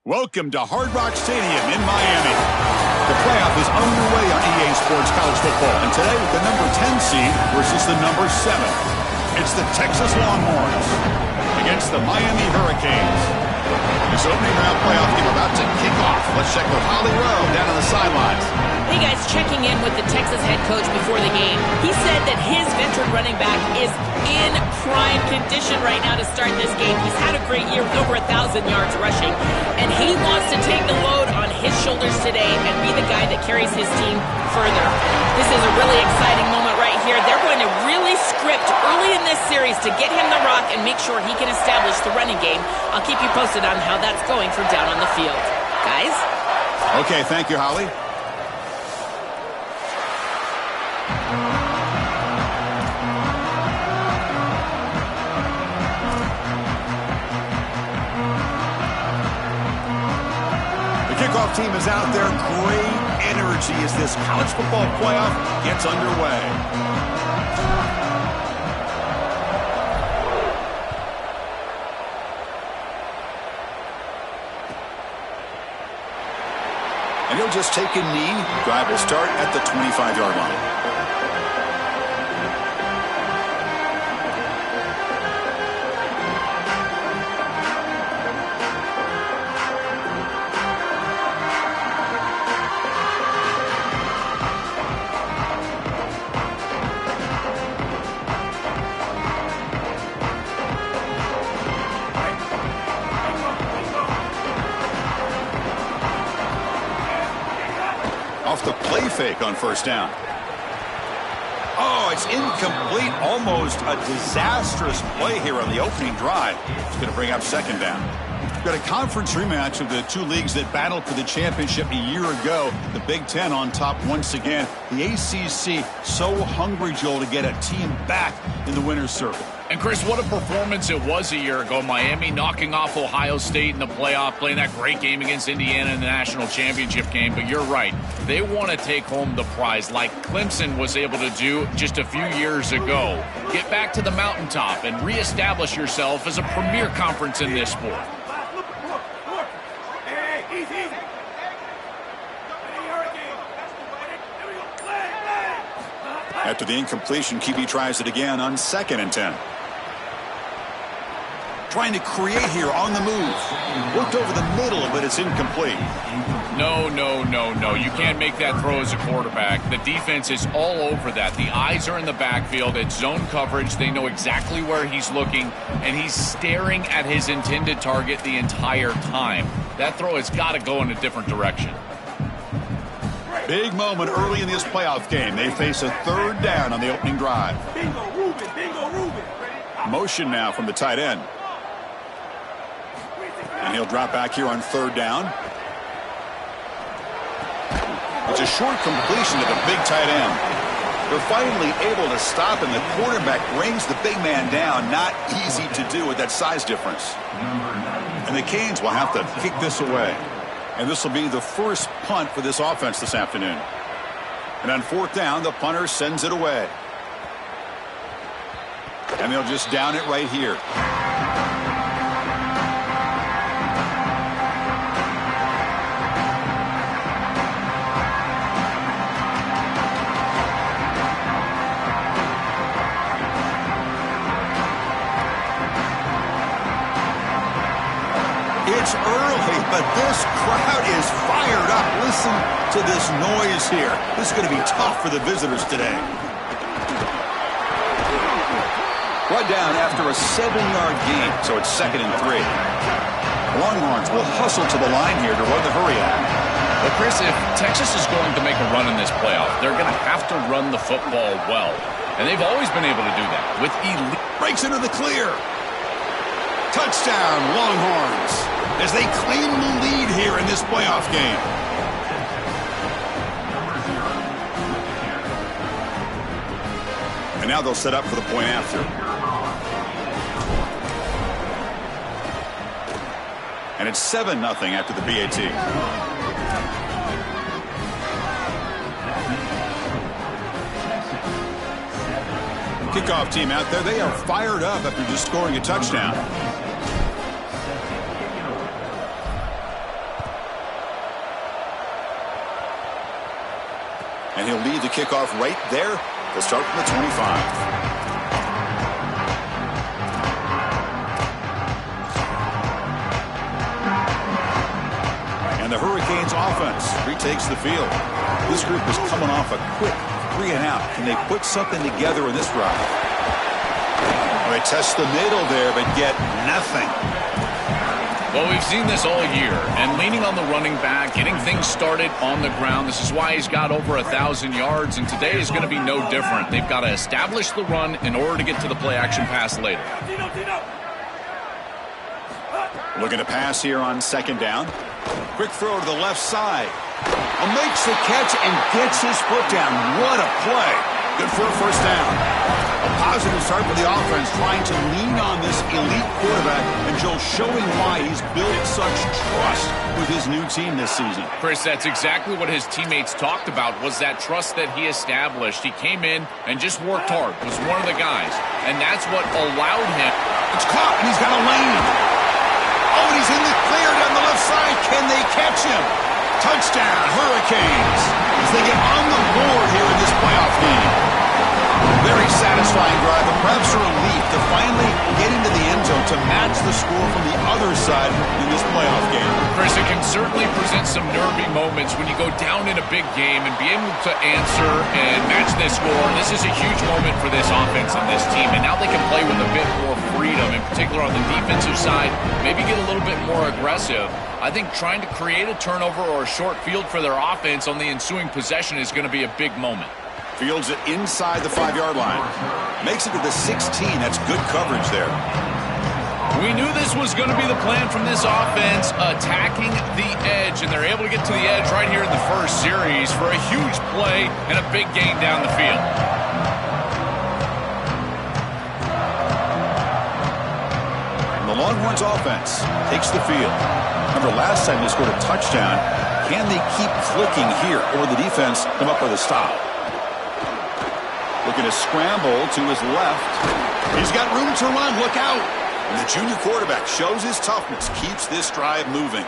Welcome to Hard Rock Stadium in Miami. The playoff is underway on EA Sports College Football, and today with the number 10 seed versus the number 7. It's the Texas Longhorns against the Miami Hurricanes. This opening round playoff game about to kick off. Let's check with Holly Rowe down on the sidelines. Hey guys, checking in with the Texas head coach before the game. He said that his veteran running back is in prime condition right now to start this game. He's had a great year with over 1,000 yards rushing, and he wants to take the load on his shoulders today and be the guy that carries his team further. This is a really exciting moment right here. They're going to really script early in this series to get him the rock and make sure he can establish the running game. I'll keep you posted on how that's going from down on the field. Guys? Okay, thank you, Holly. Kickoff team is out there. Great energy as this college football playoff gets underway. And he'll just take a knee. Drive will start at the 25-yard line. Off the play fake on first down. Oh, it's incomplete. Almost a disastrous play here on the opening drive. It's going to bring up second down. We've got a conference rematch of the two leagues that battled for the championship a year ago. The Big Ten on top once again. The ACC so hungry, Joel, to get a team back in the winner's circle. And, Chris, what a performance it was a year ago. Miami knocking off Ohio State in the playoff, playing that great game against Indiana in the national championship game. But you're right. They want to take home the prize like Clemson was able to do just a few years ago. Get back to the mountaintop and reestablish yourself as a premier conference in this sport. After the incompletion, QB tries it again on 2nd and 10. Trying to create here on the move. Worked over the middle, but it's incomplete. No. You can't make that throw as a quarterback. The defense is all over that. The eyes are in the backfield. It's zone coverage. They know exactly where he's looking, and he's staring at his intended target the entire time. That throw has got to go in a different direction. Big moment early in this playoff game. They face a third down on the opening drive. Motion now from the tight end. And he'll drop back here on third down. It's a short completion to the big tight end. They're finally able to stop him. The quarterback brings the big man down. Not easy to do with that size difference. And the Canes will have to kick this away. And this will be the first punt for this offense this afternoon. And on fourth down, the punter sends it away. And they'll just down it right here. It's early, but this crowd is fired up. Listen to this noise here. This is going to be tough for the visitors today. Brought down after a 7-yard gain, so it's 2nd and 3. Longhorns will hustle to the line here to run the hurry out. Well, Chris, if Texas is going to make a run in this playoff, they're going to have to run the football well. And they've always been able to do that with elite. Breaks into the clear. Touchdown, Longhorns, as they claim the lead here in this playoff game. And now they'll set up for the point after. And it's 7-0 after the PAT. Kickoff team out there, they are fired up after just scoring a touchdown. And he'll lead the kickoff right there to start from the 25. And the Hurricanes offense retakes the field. This group is coming off a quick 3-and-out. Can they put something together in this drive? They test the middle there, but get nothing. Well, we've seen this all year, and leaning on the running back, getting things started on the ground. This is why he's got over 1,000 yards, and today is going to be no different. They've got to establish the run in order to get to the play-action pass later. Looking to pass here on 2nd down. Quick throw to the left side. And makes the catch and gets his foot down. What a play. Good for a 1st down. A positive start for the offense, trying to lean on this elite quarterback, and Joel showing why he's built such trust with his new team this season. Chris, that's exactly what his teammates talked about, was that trust that he established. He came in and just worked hard, was one of the guys, and that's what allowed him. It's caught, and he's got a lane. Oh, and he's in the clear down the left side. Can they catch him? Touchdown, Hurricanes, as they get on the board here in this playoff game. Very satisfying drive, but perhaps a relief to finally get into the end zone to match the score from the other side in this playoff game. Chris, it can certainly present some nervy moments when you go down in a big game and be able to answer and match this score. This is a huge moment for this offense and this team, and now they can play with a bit more freedom, in particular on the defensive side, maybe get a little bit more aggressive. I think trying to create a turnover or a short field for their offense on the ensuing possession is going to be a big moment. Fields it inside the 5-yard line. Makes it to the 16. That's good coverage there. We knew this was going to be the plan from this offense, attacking the edge, and they're able to get to the edge right here in the first series for a huge play and a big gain down the field. And the Longhorns offense takes the field. Remember, last time they scored a touchdown. Can they keep clicking here, or the defense come up with a stop? Looking to scramble to his left. He's got room to run. Look out. And the junior quarterback shows his toughness, keeps this drive moving.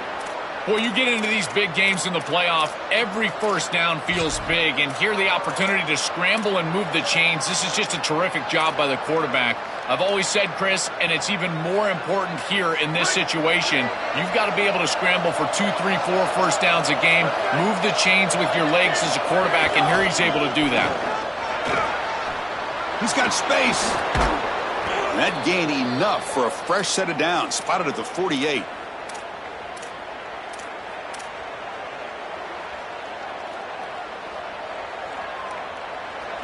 Boy, you get into these big games in the playoff, every 1st down feels big, and here the opportunity to scramble and move the chains. This is just a terrific job by the quarterback. I've always said, Chris, and it's even more important here in this situation, you've got to be able to scramble for 2, 3, 4 first downs a game, move the chains with your legs as a quarterback, and here he's able to do that. He's got space. And that gained enough for a fresh set of downs. Spotted at the 48.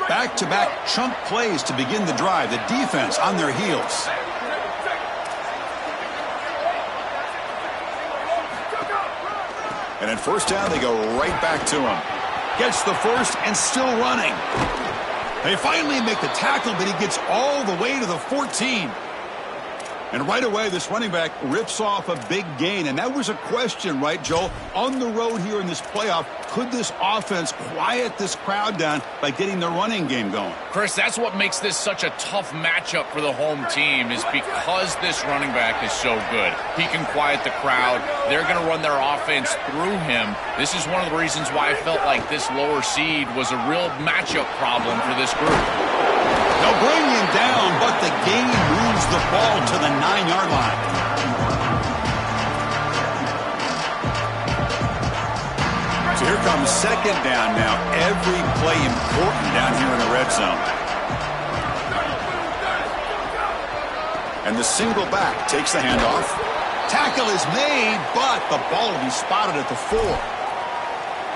Back-to-back chunk plays to begin the drive. The defense on their heels. And at 1st down, they go right back to him. Gets the first and still running. They finally make the tackle, but he gets all the way to the 14. And right away, this running back rips off a big gain. And that was a question, right, Joel? On the road here in this playoff, could this offense quiet this crowd down by getting their running game going? Chris, that's what makes this such a tough matchup for the home team, is because this running back is so good. He can quiet the crowd. They're going to run their offense through him. This is one of the reasons why I felt like this lower seed was a real matchup problem for this group. They'll bring him down, but the gain moves the ball to the 9-yard line. So here comes 2nd down now. Every play important down here in the red zone. And the single back takes the handoff. Tackle is made, but the ball will be spotted at the 4.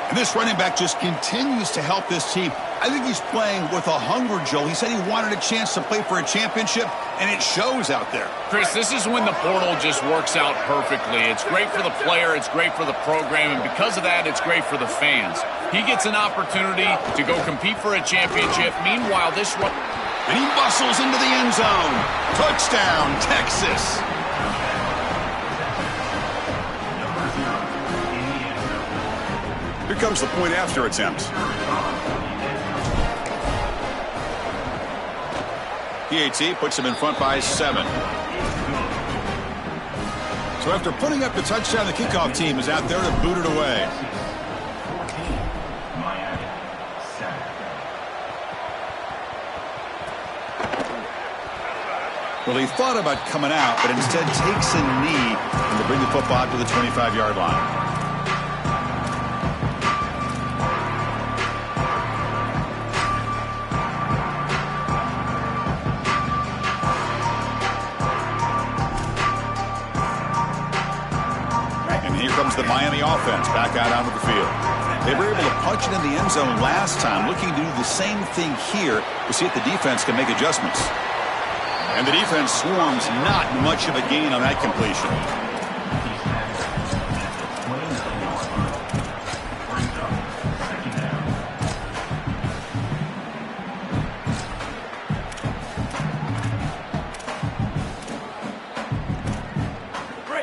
And this running back just continues to help this team. I think he's playing with a hunger, Joel. He said he wanted a chance to play for a championship, and it shows out there. Chris, this is when the portal just works out perfectly. It's great for the player, it's great for the program, and because of that, it's great for the fans. He gets an opportunity to go compete for a championship. Meanwhile, this run... And he bustles into the end zone. Touchdown, Texas. Here comes the point after attempt. PAT puts him in front by 7. So after putting up the touchdown, the kickoff team is out there to boot it away. Well, he thought about coming out, but instead takes a knee and to bring the football to the 25-yard line. Comes the Miami offense back out onto the field. They were able to punch it in the end zone last time, looking to do the same thing here to see if the defense can make adjustments. And the defense swarms, not much of a gain on that completion.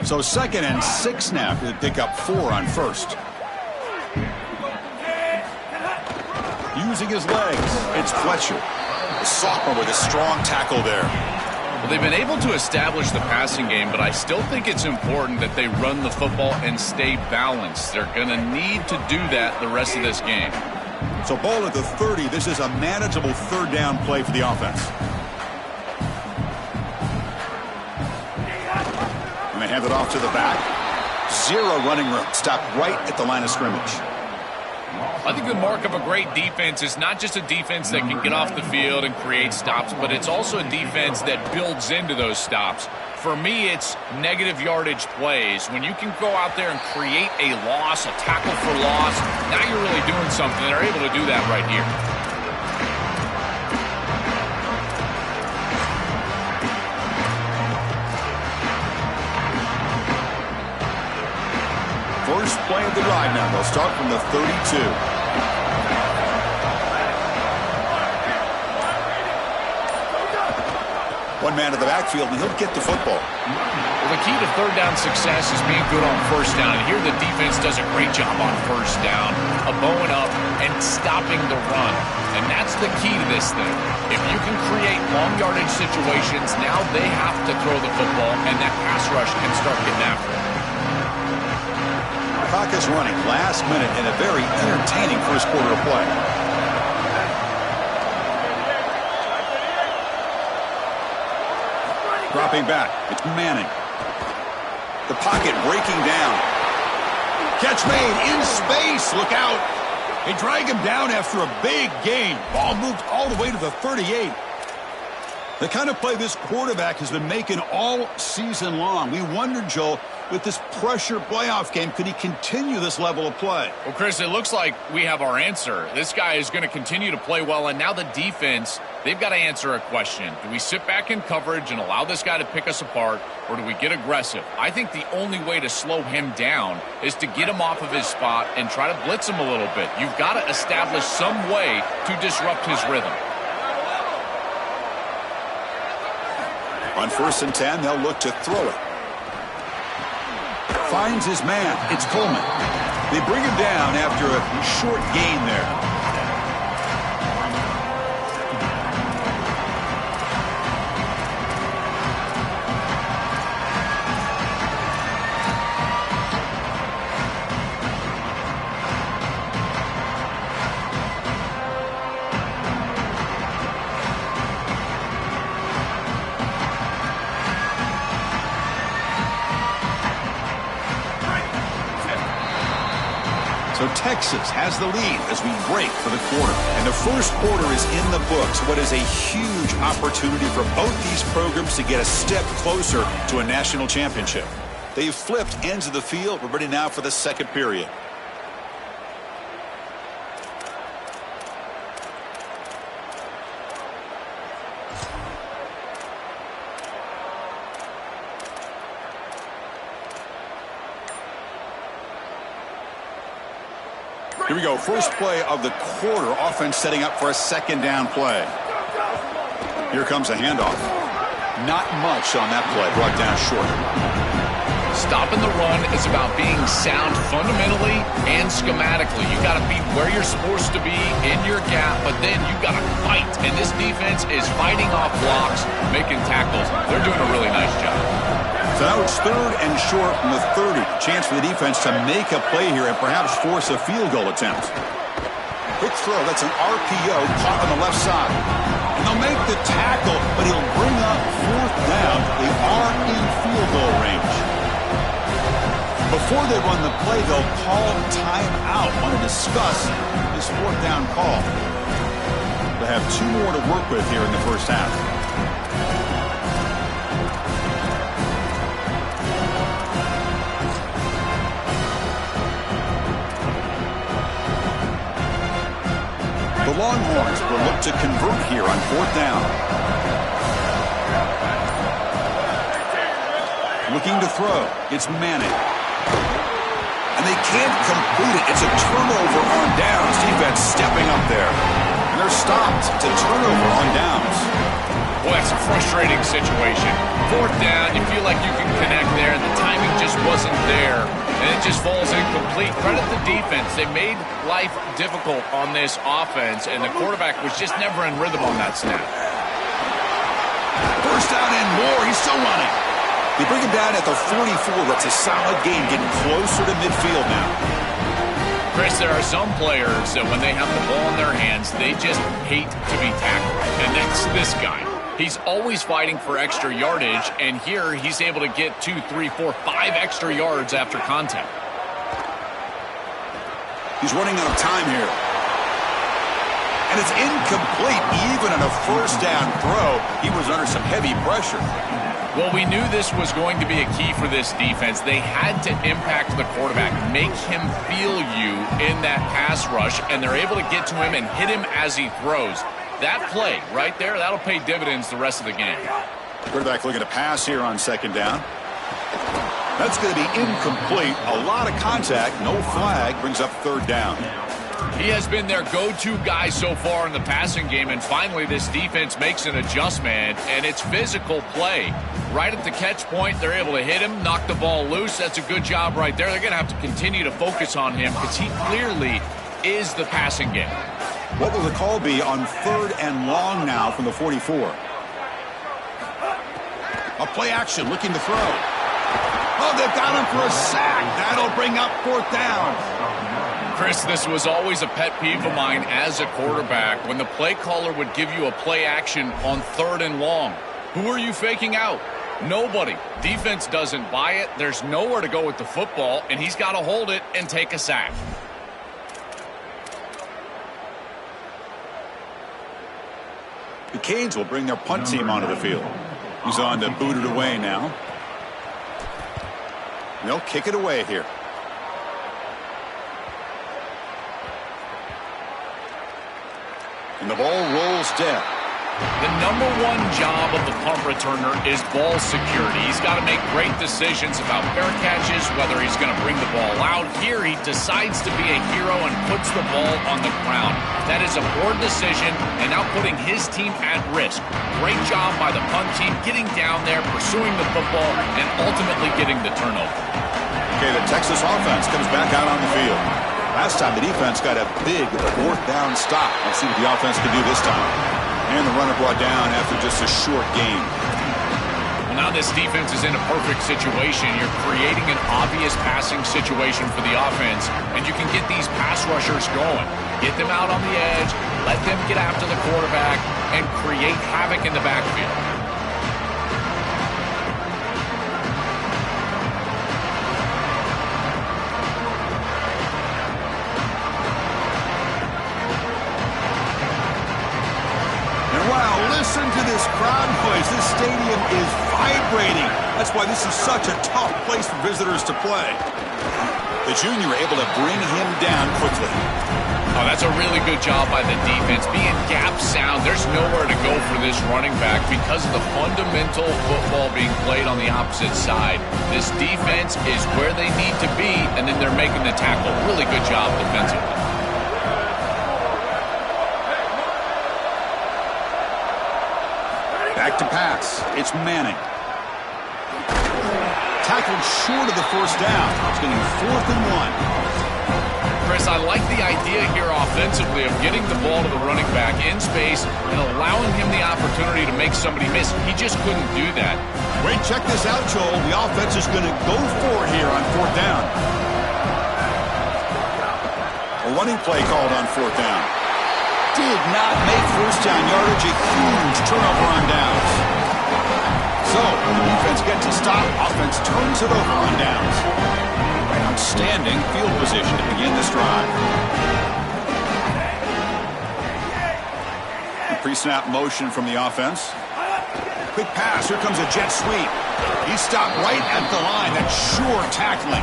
So 2nd and 6 now to pick up 4 on first. Using his legs, it's Fletcher. The sophomore with a strong tackle there. Well, they've been able to establish the passing game, but I still think it's important that they run the football and stay balanced. They're going to need to do that the rest of this game. So ball at the 30. This is a manageable 3rd down play for the offense. They hand it off to the back. 0 running room. Stopped right at the line of scrimmage. I think the mark of a great defense is not just a defense that can get off the field and create stops, but it's also a defense that builds into those stops. For me, it's negative yardage plays. When you can go out there and create a loss, a tackle for loss, now you're really doing something. They're able to do that right here. First play of the drive now. They'll start from the 32. One man in the backfield, and he'll get the football. Well, the key to 3rd down success is being good on 1st down. And here the defense does a great job on 1st down, bowing up and stopping the run. And that's the key to this thing. If you can create long yardage situations, now they have to throw the football, and that pass rush can start getting after it. Clock is running last minute in a very entertaining first quarter of play. Dropping back, it's Manning. The pocket breaking down. Catch made in space, look out. They drag him down after a big gain. Ball moved all the way to the 38. The kind of play this quarterback has been making all season long. We wondered, Joel, with this pressure playoff game, could he continue this level of play? Well, Chris, it looks like we have our answer. This guy is going to continue to play well, and now the defense, they've got to answer a question. Do we sit back in coverage and allow this guy to pick us apart, or do we get aggressive? I think the only way to slow him down is to get him off of his spot and try to blitz him a little bit. You've got to establish some way to disrupt his rhythm. On 1st and 10, they'll look to throw it. Finds his man. It's Coleman. They bring him down after a short gain there. So Texas has the lead as we break for the quarter. And the first quarter is in the books. What is a huge opportunity for both these programs to get a step closer to a national championship. They've flipped ends of the field. We're ready now for the second period. Here we go. First play of the quarter. Offense setting up for a 2nd down play. Here comes a handoff. Not much on that play. Brought down short. Stopping the run is about being sound fundamentally and schematically. You got to be where you're supposed to be in your gap, but then you got to fight. And this defense is fighting off blocks, making tackles. They're doing a really nice job. So now it's 3rd and short from the 30. Chance for the defense to make a play here and perhaps force a field goal attempt. Quick throw. That's an RPO caught on the left side. And they'll make the tackle, but he'll bring up fourth down. They are in field goal range. Before they run the play, they'll call timeout. Want to discuss this fourth down call. They'll have 2 more to work with here in the first half. The Longhorns will look to convert here on fourth down. Looking to throw. It's Manning. And they can't complete it. It's a turnover on downs. Defense stepping up there. And they're stopped. It's a turnover on downs. Well, that's a frustrating situation. Fourth down, you feel like you can connect there. The timing just wasn't there. And it just falls incomplete. Credit the defense. They made life difficult on this offense, and the quarterback was just never in rhythm on that snap. First down and more. He's still running. They bring him down at the 44. That's a solid gain, getting closer to midfield now. Chris, there are some players that when they have the ball in their hands, they just hate to be tackled. And that's this guy. He's always fighting for extra yardage, and here he's able to get 2, 3, 4, 5 extra yards after contact. He's running out of time here. And it's incomplete. Even on a first down throw, he was under some heavy pressure. Well, we knew this was going to be a key for this defense. They had to impact the quarterback, make him feel you in that pass rush, and they're able to get to him and hit him as he throws. That play right there, that'll pay dividends the rest of the game. Quarterback looking to pass here on second down. That's going to be incomplete. A lot of contact, no flag, brings up third down. He has been their go-to guy so far in the passing game, and finally this defense makes an adjustment, and it's physical play. Right at the catch point, they're able to hit him, knock the ball loose. That's a good job right there. They're going to have to continue to focus on him because he clearly is the passing game. What will the call be on third and long now from the 44? A play action, looking to throw. Oh, they've got him for a sack. That'll bring up fourth down. Chris, this was always a pet peeve of mine as a quarterback when the play caller would give you a play action on third and long. Who are you faking out? Nobody. Defense doesn't buy it. There's nowhere to go with the football, and he's got to hold it and take a sack. The Canes will bring their punt team onto the field. He's on to boot it away now. They'll kick it away here. And the ball rolls dead. The number one job of the punt returner is ball security. He's got to make great decisions about fair catches, whether he's going to bring the ball out. Here he decides to be a hero and puts the ball on the ground. That is a poor decision and now putting his team at risk. Great job by the punt team getting down there, pursuing the football, and ultimately getting the turnover. Okay, the Texas offense comes back out on the field. Last time the defense got a big fourth down stop. Let's see what the offense can do this time. And the runner brought down after just a short gain. Well, now this defense is in a perfect situation. You're creating an obvious passing situation for the offense, and you can get these pass rushers going. Get them out on the edge, let them get after the quarterback, and create havoc in the backfield. Listen to this crowd noise. This stadium is vibrating. That's why this is such a tough place for visitors to play. The junior able to bring him down quickly. Oh, that's a really good job by the defense. Being gap sound, there's nowhere to go for this running back because of the fundamental football being played on the opposite side. This defense is where they need to be, and then they're making the tackle. Really good job defensively. Back to pass. It's Manning. Tackled short of the first down. It's going to be 4th and 1. Chris, I like the idea here offensively of getting the ball to the running back in space and allowing him the opportunity to make somebody miss. He just couldn't do that. Wait, check this out, Joel. The offense is going to go for it here on 4th down. A running play called on 4th down. did not make first down yardage. A huge turnover on downs. So the defense gets a stop. Offense turns it over on downs. Outstanding field position to begin this drive. Pre-snap motion from the offense. Quick pass. Here comes a jet sweep. He stopped right at the line. That's sure tackling.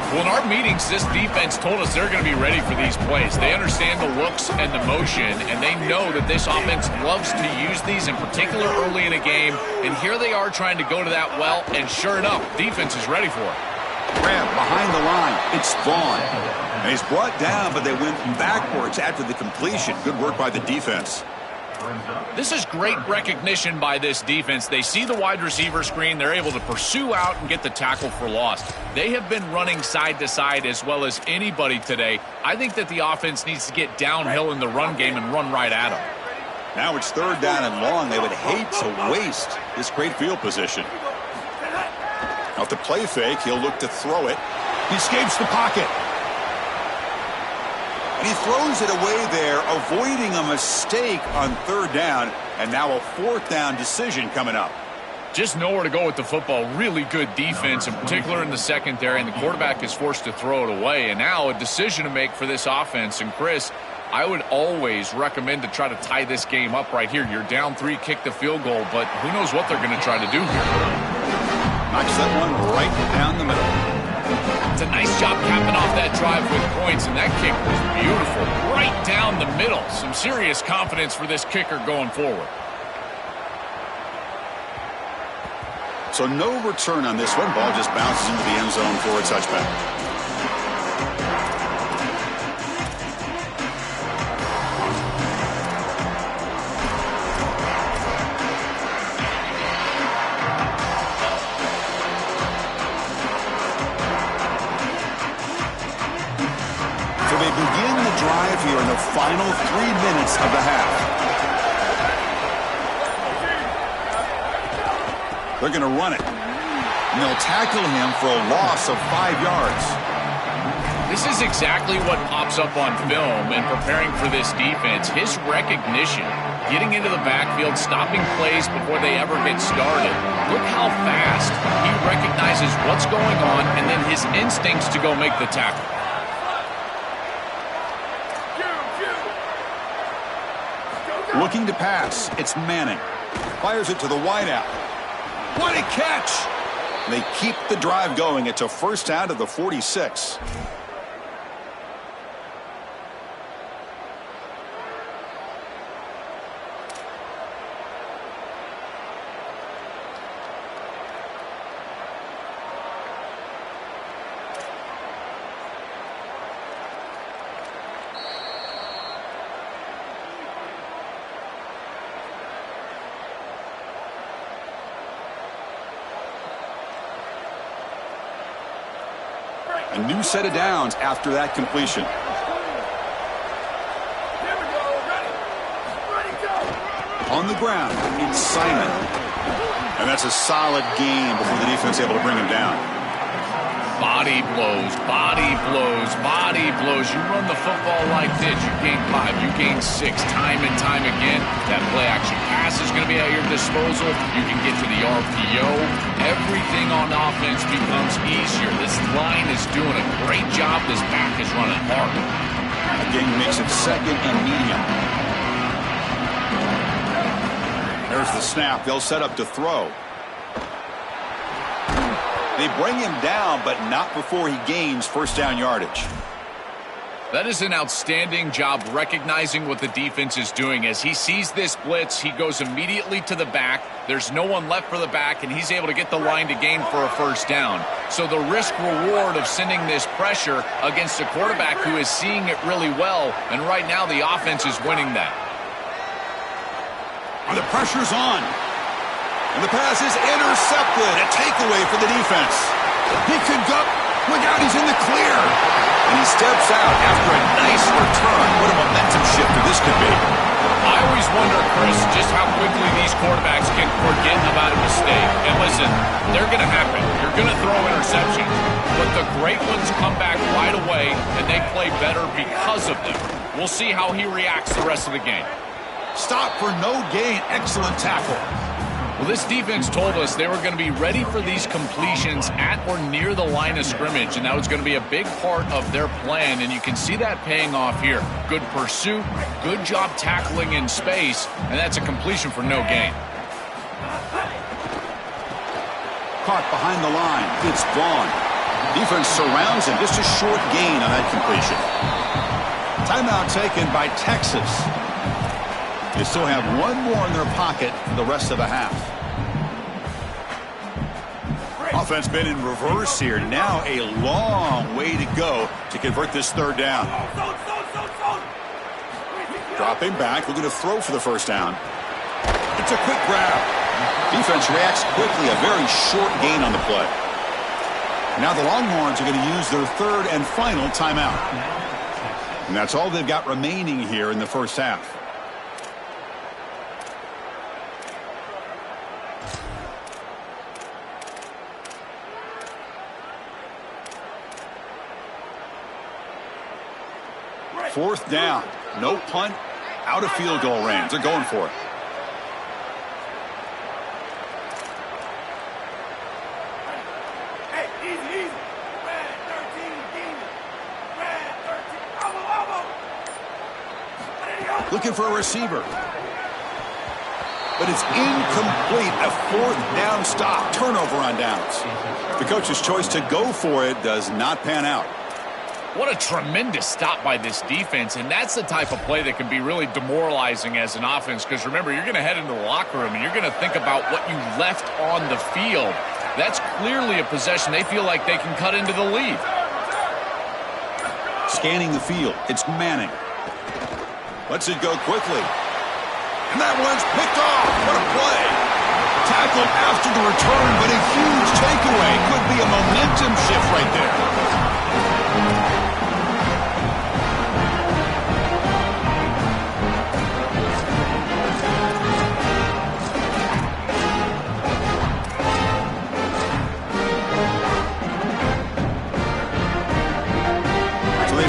Well, in our meetings, this defense told us they're going to be ready for these plays. They understand the looks and the motion, and they know that this offense loves to use these, in particular early in a game. And here they are trying to go to that well, and sure enough, defense is ready for it. Grab behind the line. It's Vaughn. And he's brought down, but they went backwards after the completion. Good work by the defense. This is great recognition by this defense. They see the wide receiver screen. They're able to pursue out and get the tackle for loss. They have been running side to side as well as anybody today. I think that the offense needs to get downhill in the run game and run right at them. Now it's third down and long. They would hate to waste this great field position. Off the play fake, he'll look to throw it. He escapes the pocket. And he throws it away there, avoiding a mistake on third down. And now a fourth down decision coming up. Just nowhere to go with the football. Really good defense, in particular in the secondary, and the quarterback is forced to throw it away. And now a decision to make for this offense. And Chris, I would always recommend to try to tie this game up right here. You're down 3, kick the field goal, but who knows what they're going to try to do here. Knocks that one right down the middle. It's a nice job capping off that drive with points, and that kick was beautiful. Right down the middle. Some serious confidence for this kicker going forward. So no return on this one. Ball just bounces into the end zone for a touchback. So they begin the drive here in the final 3 minutes of the half. They're going to run it. And they'll tackle him for a loss of 5 yards. This is exactly what pops up on film and preparing for this defense. His recognition, getting into the backfield, stopping plays before they ever get started. Look how fast he recognizes what's going on and then his instincts to go make the tackle. Looking to pass. It's Manning. Fires it to the wideout. What a catch! They keep the drive going. It's a first down to the 46. A new set of downs after that completion. On the ground, it's Simon. And that's a solid game before the defense is able to bring him down. Body blows, body blows, body blows. You run the football like this, you gain 5, you gain 6, time and time again. That play-action pass is going to be at your disposal. You can get to the RPO. Everything on offense becomes easier. This line is doing a great job. This back is running hard. Again, makes it second and medium. There's the snap. They'll set up to throw. They bring him down, but not before he gains first down yardage. That is an outstanding job recognizing what the defense is doing. As he sees this blitz, he goes immediately to the back. There's no one left for the back, and he's able to get the line to gain for a first down. So the risk-reward of sending this pressure against a quarterback who is seeing it really well, and right now the offense is winning that. And the pressure's on. And the pass is intercepted. A takeaway for the defense. He could go. Look out, he's in the clear. And he steps out after a nice return. What a momentum shifter this could be. I always wonder, Chris, just how quickly these quarterbacks can forget about a mistake. And listen, they're going to happen. You're going to throw interceptions. But the great ones come back right away, and they play better because of them. We'll see how he reacts the rest of the game. Stop for no gain. Excellent tackle. Well, this defense told us they were going to be ready for these completions at or near the line of scrimmage, and that was going to be a big part of their plan, and you can see that paying off here. Good pursuit, good job tackling in space, and that's a completion for no gain. Caught behind the line. It's Vaughn. Defense surrounds him. Just a short gain on that completion. Timeout taken by Texas. They still have one more in their pocket for the rest of the half. Offense been in reverse here. Now a long way to go to convert this third down. Dropping back, looking to throw for the first down. It's a quick grab. Defense reacts quickly, a very short gain on the play. Now the Longhorns are going to use their third and final timeout. And that's all they've got remaining here in the first half. Fourth down. No punt. Out of field goal range. They're going for it. Hey, easy. Red 13, Demon. Red 13. Looking for a receiver. But it's incomplete. A fourth down stop. Turnover on downs. The coach's choice to go for it does not pan out. What a tremendous stop by this defense, and that's the type of play that can be really demoralizing as an offense, because remember, you're going to head into the locker room and you're going to think about what you left on the field. That's clearly a possession they feel like they can cut into the lead. Scanning the field, it's Manning. Lets it go quickly. And that one's picked off. What a play. Tackled after the return, but a huge takeaway. Could be a momentum shift right there.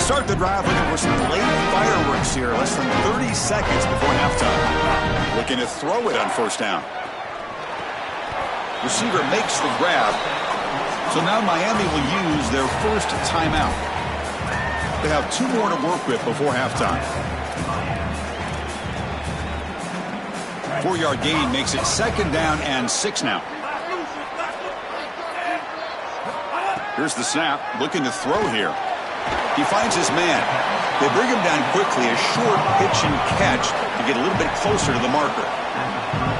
Start the drive looking for some late fireworks here. Less than 30 seconds before halftime. Looking to throw it on first down. Receiver makes the grab. So now Miami will use their first timeout. They have two more to work with before halftime. 4-yard gain makes it second down and 6 now. Here's the snap. Looking to throw here. He finds his man. They bring him down quickly, a short pitch and catch to get a little bit closer to the marker.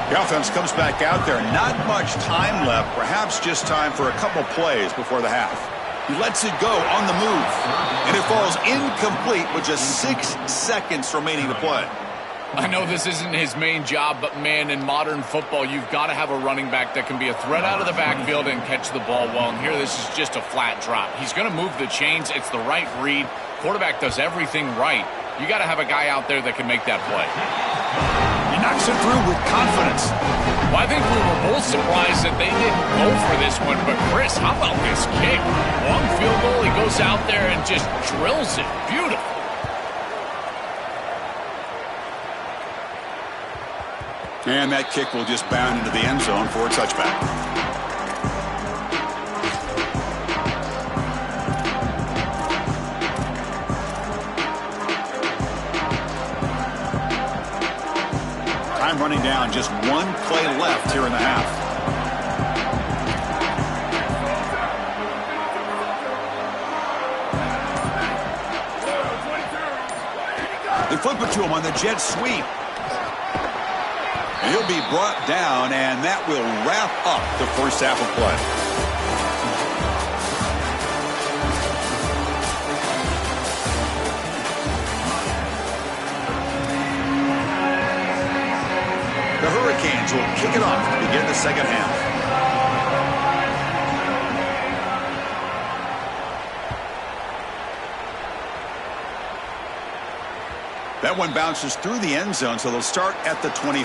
The offense comes back out there. Not much time left, perhaps just time for a couple plays before the half. He lets it go on the move, and it falls incomplete with just 6 seconds remaining to play. I know this isn't his main job, but man, in modern football, you've got to have a running back that can be a threat out of the backfield and catch the ball well. And here, this is just a flat drop. He's going to move the chains. It's the right read. Quarterback does everything right. You got to have a guy out there that can make that play. He knocks it through with confidence. Well, I think we were both surprised that they didn't go for this one. But, Chris, how about this kick? Long field goal. He goes out there and just drills it. Beautiful. And that kick will just bound into the end zone for a touchback. Time running down, just one play left here in the half. They flip it to him on the jet sweep. And he'll be brought down, and that will wrap up the first half of play. The Hurricanes will kick it off to begin the second half. That one bounces through the end zone, so they'll start at the 25.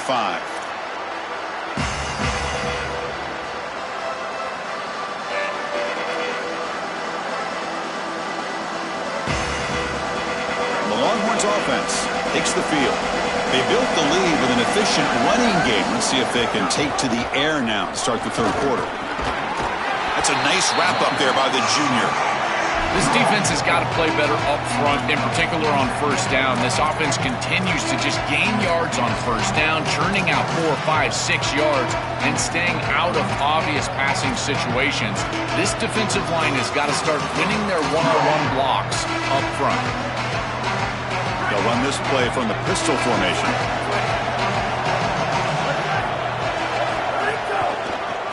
The Longhorns offense takes the field. They built the lead with an efficient running game. Let's see if they can take to the air now to start the third quarter. That's a nice wrap-up there by the junior. This defense has got to play better up front, in particular on first down. This offense continues to just gain yards on first down, churning out 4, 5, 6 yards, and staying out of obvious passing situations. This defensive line has got to start winning their one-on-one blocks up front. They'll run this play from the pistol formation.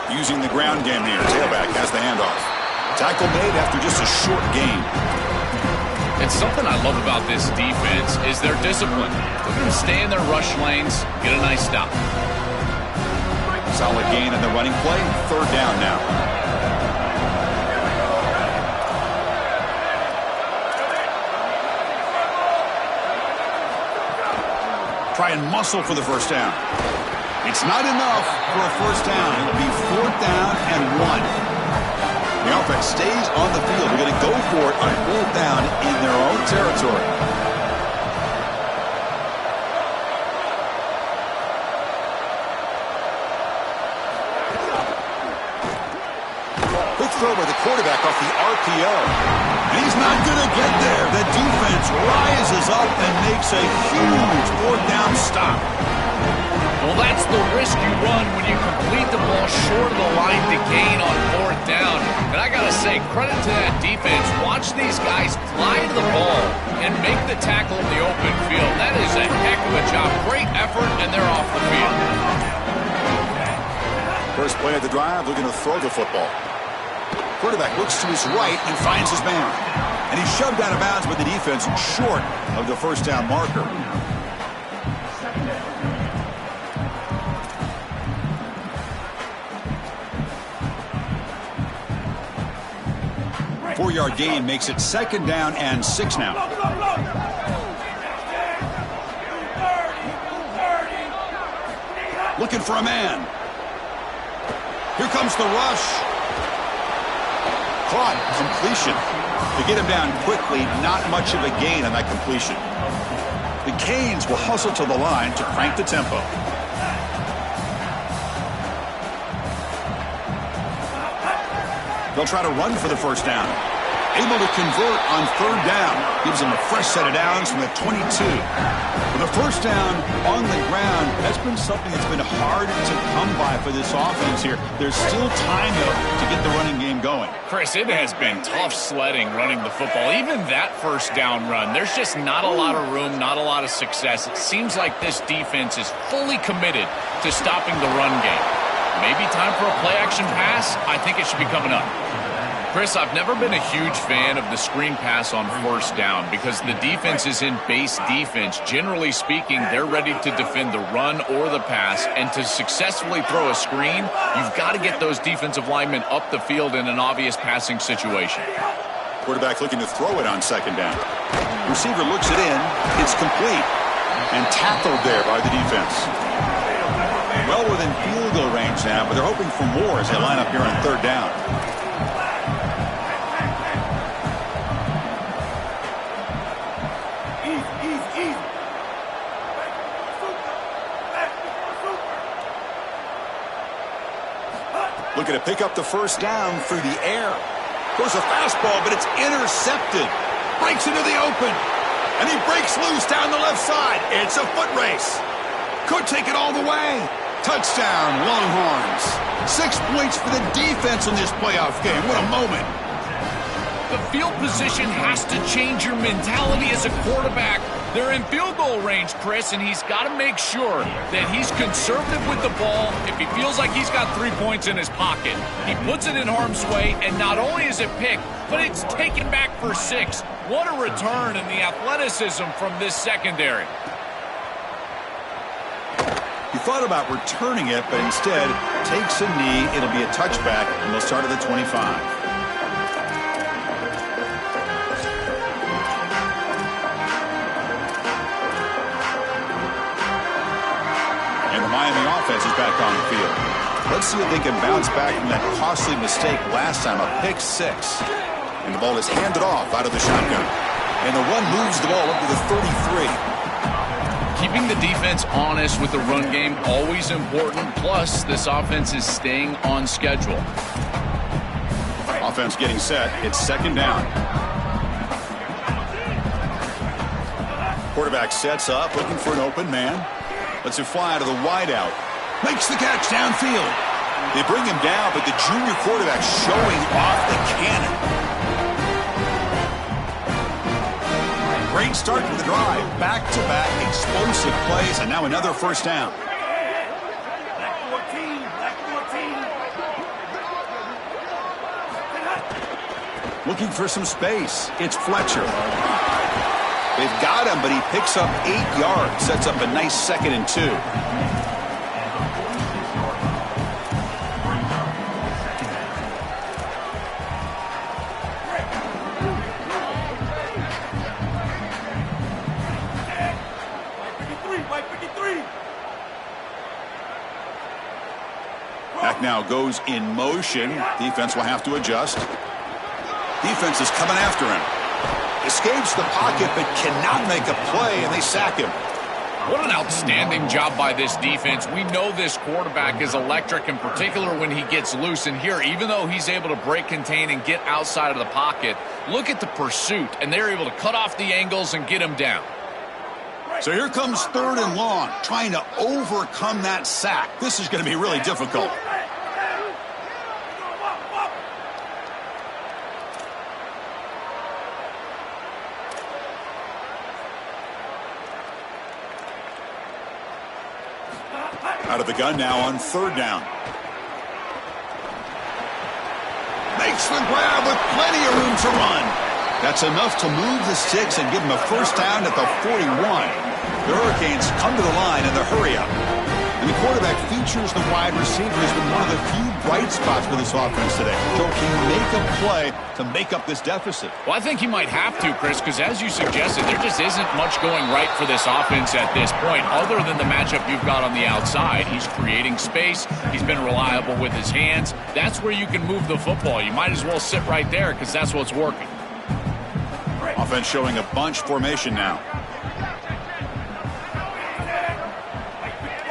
Using the ground game here. Tailback has the handoff. Tackle made after just a short gain. And something I love about this defense is their discipline. They're going to stay in their rush lanes, get a nice stop. Solid gain in the running play. Third down now. Try and muscle for the first down. It's not enough for a first down. It'll be 4th down and 1. The offense stays on the field. They're going to go for it on 4th down in their own territory. Quick throw by the quarterback off the RPO. And he's not going to get there. The defense rises up and makes a huge 4th down stop. Well, that's the risk you run when you complete the ball short of the line to gain on 4th down. And I got to say, credit to that defense. Watch these guys fly to the ball and make the tackle in the open field. That is a heck of a job. Great effort, and they're off the field. First play of the drive, looking to throw the football. Quarterback looks to his right and finds his man. And he's shoved out of bounds by the defense short of the first down marker. Four-yard gain makes it 2nd down and 6 now. Looking for a man. Here comes the rush. Caught. Completion. To get him down quickly, not much of a gain on that completion. The Canes will hustle to the line to crank the tempo. They'll try to run for the first down. Able to convert on 3rd down. Gives them a fresh set of downs from the 22. With a first down on the ground, that's been something that's been hard to come by for this offense here. There's still time, though, to get the running game going. Chris, it has been tough sledding running the football. Even that first down run, there's just not a lot of room, not a lot of success. It seems like this defense is fully committed to stopping the run game. Maybe time for a play-action pass? I think it should be coming up. Chris, I've never been a huge fan of the screen pass on first down because the defense is in base defense. Generally speaking, they're ready to defend the run or the pass, and to successfully throw a screen, you've got to get those defensive linemen up the field in an obvious passing situation. Quarterback looking to throw it on 2nd down. Receiver looks it in. It's complete. And tackled there by the defense. Well within field goal range now, but they're hoping for more as they line up here on 3rd down. Looking to pick up the first down through the air. Goes a fastball, but it's intercepted. Breaks into the open. And he breaks loose down the left side. It's a foot race. Could take it all the way. Touchdown, Longhorns. 6 points for the defense in this playoff game. What a moment. The field position has to change your mentality as a quarterback. They're in field goal range, Chris, and he's got to make sure that he's conservative with the ball. If he feels like he's got 3 points in his pocket, he puts it in harm's way, and not only is it picked, but it's taken back for 6. What a return in the athleticism from this secondary. He thought about returning it, but instead takes a knee. It'll be a touchback, and they'll start at the 25. offense is back on the field. Let's see if they can bounce back from that costly mistake last time, a pick six. And the ball is handed off out of the shotgun. And the run moves the ball up to the 33. Keeping the defense honest with the run game, always important. Plus, this offense is staying on schedule. Offense getting set. It's second down. Quarterback sets up, looking for an open man. Lets it fly to the wideout. Makes the catch downfield. They bring him down, but the junior quarterback showing off the cannon. Great start to the drive. Back-to-back explosive plays, and now another first down. Black 14, black 14. Looking for some space. It's Fletcher. They've got him, but he picks up 8 yards. Sets up a nice 2nd and 2. Back now goes in motion. Defense will have to adjust. Defense is coming after him. Escapes the pocket but cannot make a play, and they sack him. What an outstanding job by this defense. We know this quarterback is electric, in particular when he gets loose. And here, even though he's able to break, contain, and get outside of the pocket, look at the pursuit, and they're able to cut off the angles and get him down. So here comes 3rd and long, trying to overcome that sack. This is going to be really difficult. Out of the gun now on 3rd down. Makes the grab with plenty of room to run. That's enough to move the sticks and give him a first down at the 41. The Hurricanes come to the line in the hurry up. And the quarterback features the wide receiver has been one of the few bright spots for this offense today. Joe, can you make a play to make up this deficit? Well, I think he might have to, Chris, because as you suggested, there just isn't much going right for this offense at this point, other than the matchup you've got on the outside. He's creating space. He's been reliable with his hands. That's where you can move the football. You might as well sit right there because that's what's working. Offense showing a bunch formation now.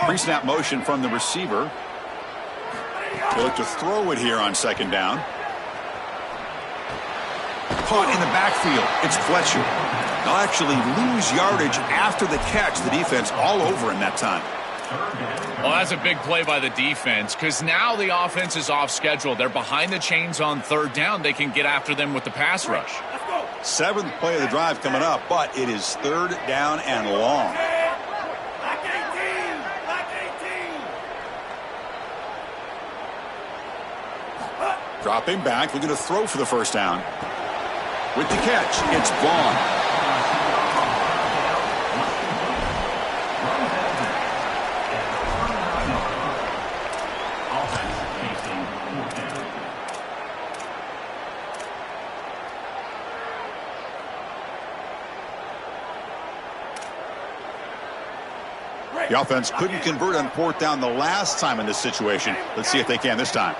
Pre-snap motion from the receiver. They look to throw it here on 2nd down. Caught in the backfield. It's Fletcher. They'll actually lose yardage after the catch. The defense all over him that time. Well, that's a big play by the defense because now the offense is off schedule. They're behind the chains on 3rd down. They can get after them with the pass rush. 7th play of the drive coming up, but it is 3rd down and long. Dropping back, looking to throw for the first down. With the catch, it's Vaughn. The offense couldn't convert on 4th down the last time in this situation. Let's see if they can this time.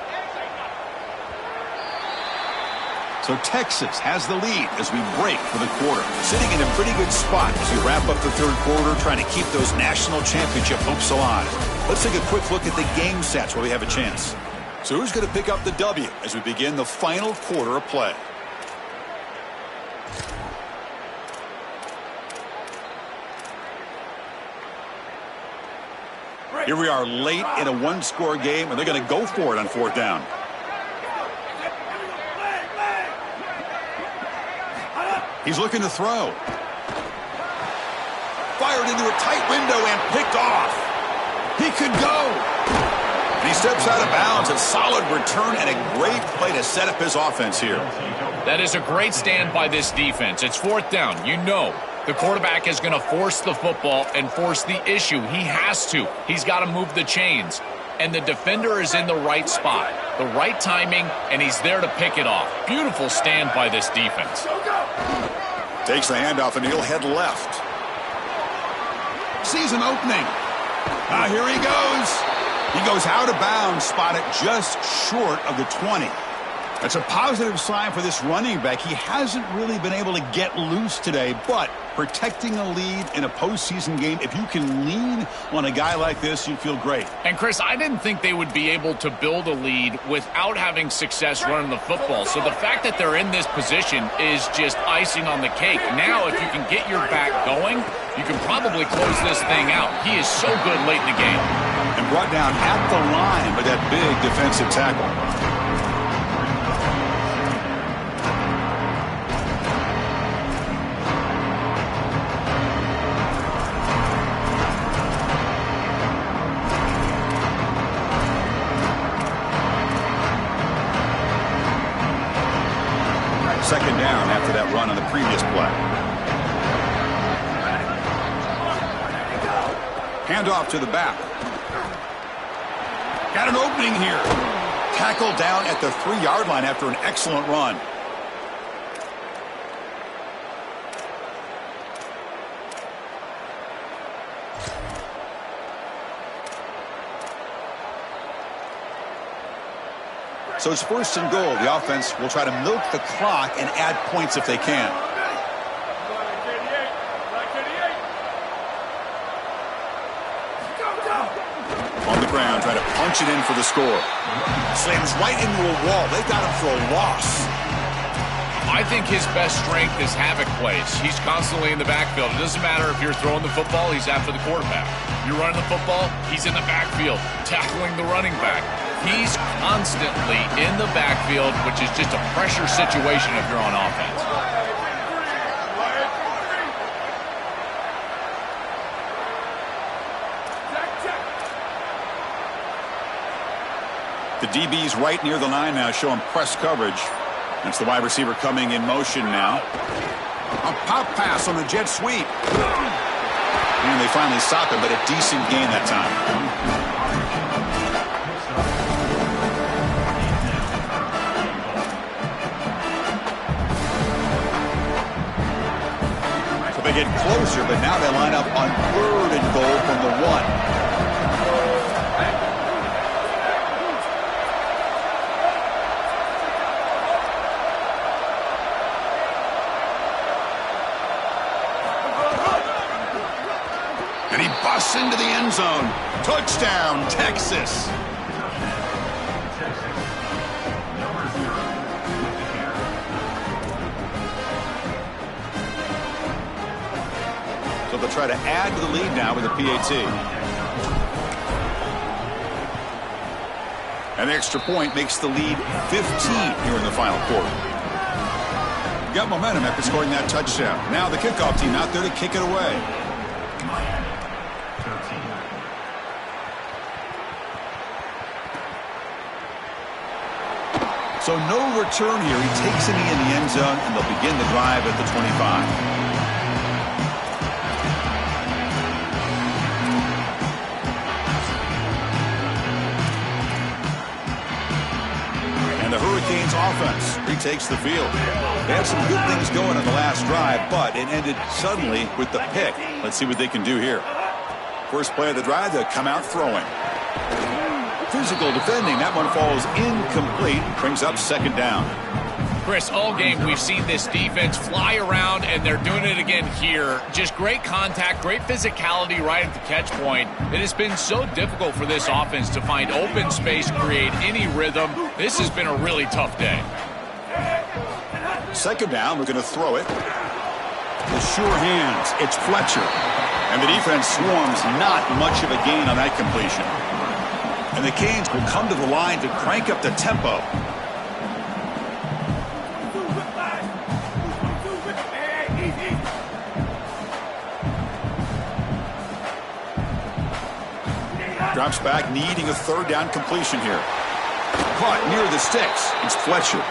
So Texas has the lead as we break for the quarter. Sitting in a pretty good spot as we wrap up the 3rd quarter, trying to keep those national championship hopes alive. Let's take a quick look at the game stats where we have a chance. So who's going to pick up the W as we begin the final quarter of play? Here we are late in a 1-score game, and they're going to go for it on 4th down. He's looking to throw. Fired into a tight window and picked off. He could go. And he steps out of bounds. A solid return and a great play to set up his offense here. That is a great stand by this defense. It's 4th down. You know the quarterback is going to force the football and force the issue. He has to. He's got to move the chains. And the defender is in the right spot, the right timing, and he's there to pick it off. Beautiful stand by this defense. Takes the handoff, and he'll head left. Sees an opening. Here he goes. He goes out of bounds, spotted just short of the 20. That's a positive sign for this running back. He hasn't really been able to get loose today, but protecting a lead in a postseason game, if you can lean on a guy like this, you feel great. And, Chris, I didn't think they would be able to build a lead without having success running the football. So the fact that they're in this position is just icing on the cake. Now, if you can get your back going, you can probably close this thing out. He is so good late in the game. And brought down at the line with that big defensive tackle. Second down after that run on the previous play. Handoff to the back. Got an opening here. Tackled down at the 3-yard line after an excellent run. So it's first and goal. The offense will try to milk the clock and add points if they can. On the ground, trying to punch it in for the score. Slams right into a wall. They've got him for a loss. I think his best strength is havoc plays. He's constantly in the backfield. It doesn't matter if you're throwing the football, he's after the quarterback. You're running the football, he's in the backfield, tackling the running back. He's constantly in the backfield, which is just a pressure situation if you're on offense. The DB's right near the line now, showing press coverage. That's the wide receiver coming in motion now. A pop pass on the jet sweep. And they finally stop it, but a decent gain that time. They get closer, but now they line up on 3rd and goal from the 1. And he busts into the end zone. Touchdown, Texas. So they'll try to add to the lead now with a PAT. And the extra point makes the lead 15 here in the final quarter. Got momentum after scoring that touchdown. Now the kickoff team out there to kick it away. So no return here. He takes it in the end zone, and they'll begin the drive at the 25. The Hurricanes offense retakes the field. They had some good things going on the last drive, but it ended suddenly with the pick. Let's see what they can do here. First play of the drive, they'll come out throwing. Physical defending. That one falls incomplete. Brings up second down. Chris, all game we've seen this defense fly around, and they're doing it again here. Just great contact, great physicality right at the catch point. It has been so difficult for this offense to find open space, create any rhythm. This has been a really tough day. Second down, we're going to throw it. The sure hands, it's Fletcher. And the defense swarms, not much of a gain on that completion. And the Canes will come to the line to crank up the tempo. Drops back, needing a third down completion here. Caught near the sticks. It's Fletcher.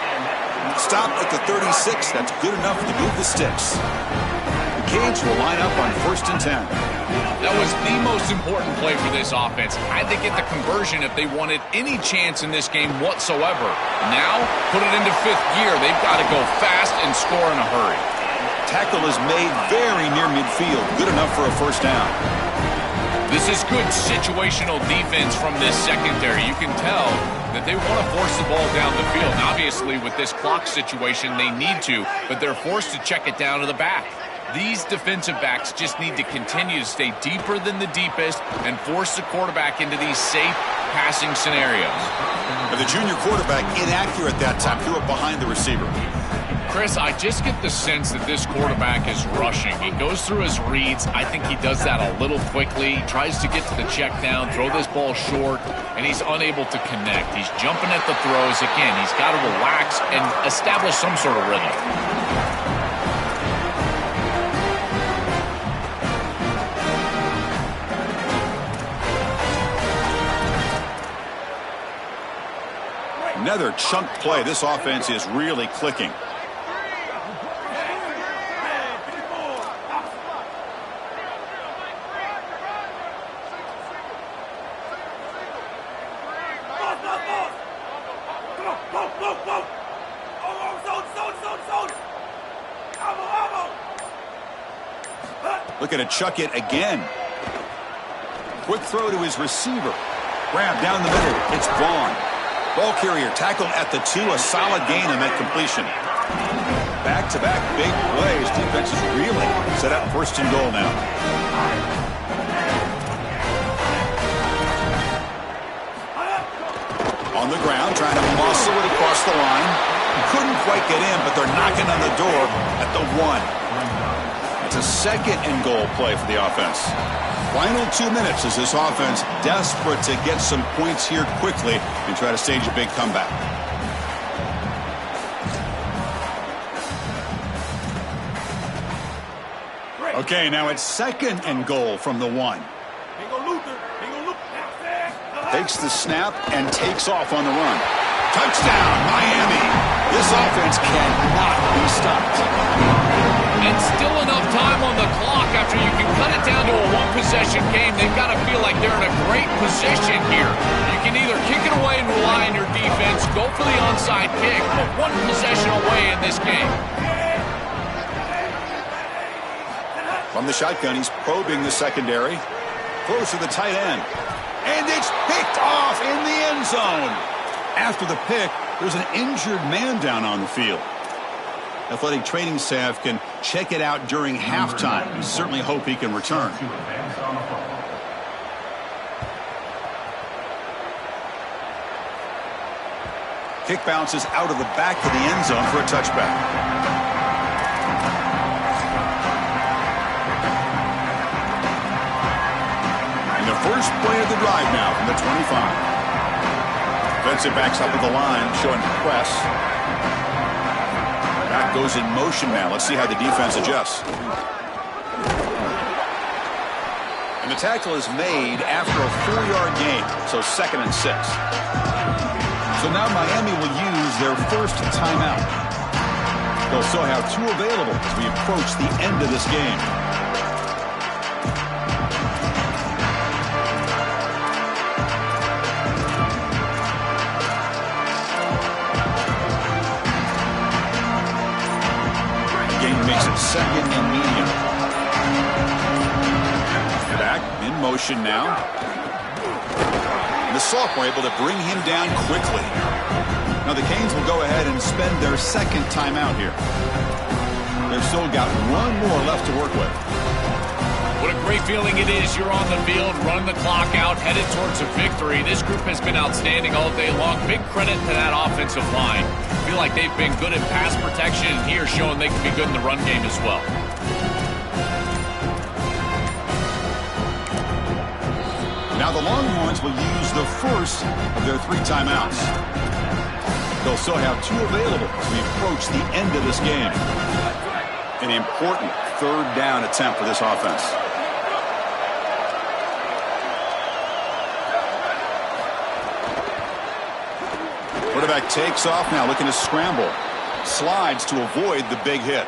Stopped at the 36. That's good enough to move the sticks. The Canes will line up on 1st and 10. That was the most important play for this offense. Had to get the conversion if they wanted any chance in this game whatsoever. Now, put it into 5th gear. They've got to go fast and score in a hurry. Tackle is made very near midfield. Good enough for a first down. This is good situational defense from this secondary. You can tell that they want to force the ball down the field. And obviously, with this clock situation, they need to, but they're forced to check it down to the back. These defensive backs just need to continue to stay deeper than the deepest and force the quarterback into these safe passing scenarios. But the junior quarterback inaccurate that time, threw it behind the receiver. Chris, I just get the sense that this quarterback is rushing. He goes through his reads. I think he does that a little quickly. He tries to get to the check down, throw this ball short, and he's unable to connect. He's jumping at the throws. Again, he's got to relax and establish some sort of rhythm. Another chunk play. This offense is really clicking. Looking to chuck it again. Quick throw to his receiver. Grab down the middle. It's Vaughn. Ball carrier tackled at the 2. A solid gain on that completion. Back-to-back big plays. Defense is really set up 1st and goal now. On the ground, trying to muscle it across the line. Couldn't quite get in, but they're knocking on the door at the 1. It's a 2nd and goal play for the offense. Final 2 minutes as this offense desperate to get some points here quickly and try to stage a big comeback. Okay, now it's 2nd and goal from the 1. Takes the snap and takes off on the run. Touchdown, Miami. This offense cannot be stopped. And still enough time on the clock after you can cut it down to a one-possession game. They've got to feel like they're in a great position here. You can either kick it away and rely on your defense, go for the onside kick, but one possession away in this game. From the shotgun, he's probing the secondary. Throws to the tight end. And it's picked off in the end zone. After the pick, there's an injured man down on the field. Athletic training staff can check it out during halftime. We certainly hope he can return. Kick bounces out of the back of the end zone for a touchback. And the first play of the drive now from the 25. Defensive backs up at the line, showing press. Back goes in motion now. Let's see how the defense adjusts. And the tackle is made after a 4-yard gain, so 2nd and 6. So now Miami will use their first timeout. They'll still have 2 available as we approach the end of this game. Makes it 2nd and medium. Back in motion now. And the sophomore able to bring him down quickly. Now the Canes will go ahead and spend their 2nd timeout here. They've still got 1 more left to work with. What a great feeling it is. You're on the field, running the clock out, headed towards a victory. This group has been outstanding all day long. Big credit to that offensive line. I feel like they've been good at pass protection and here showing they can be good in the run game as well. Now the Longhorns will use the first of their 3 timeouts. They'll still have 2 available as we approach the end of this game. An important 3rd down attempt for this offense. Quarterback takes off now, looking to scramble. Slides to avoid the big hit.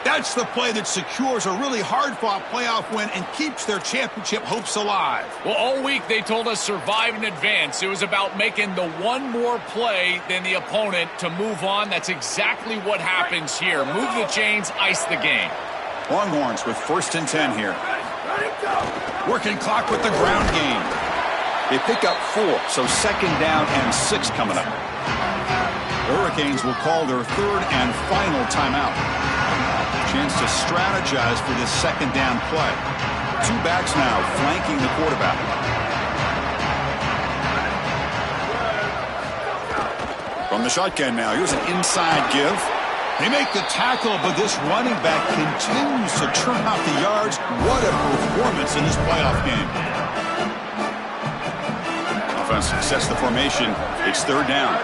That's the play that secures a really hard-fought playoff win and keeps their championship hopes alive. Well, all week they told us survive and advance. It was about making the 1 more play than the opponent to move on. That's exactly what happens here. Move the chains, ice the game. Longhorns with 1st and 10 here. Working clock with the ground game. They pick up 4, so 2nd down and 6 coming up. Hurricanes will call their 3rd and final timeout. Chance to strategize for this 2nd down play. 2 backs now flanking the quarterback. From the shotgun now, here's an inside give. They make the tackle, but this running back continues to churn out the yards. What a performance in this playoff game. Offense sets the formation. It's 3rd down.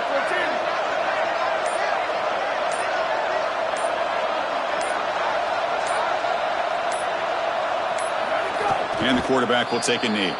And the quarterback will take a knee.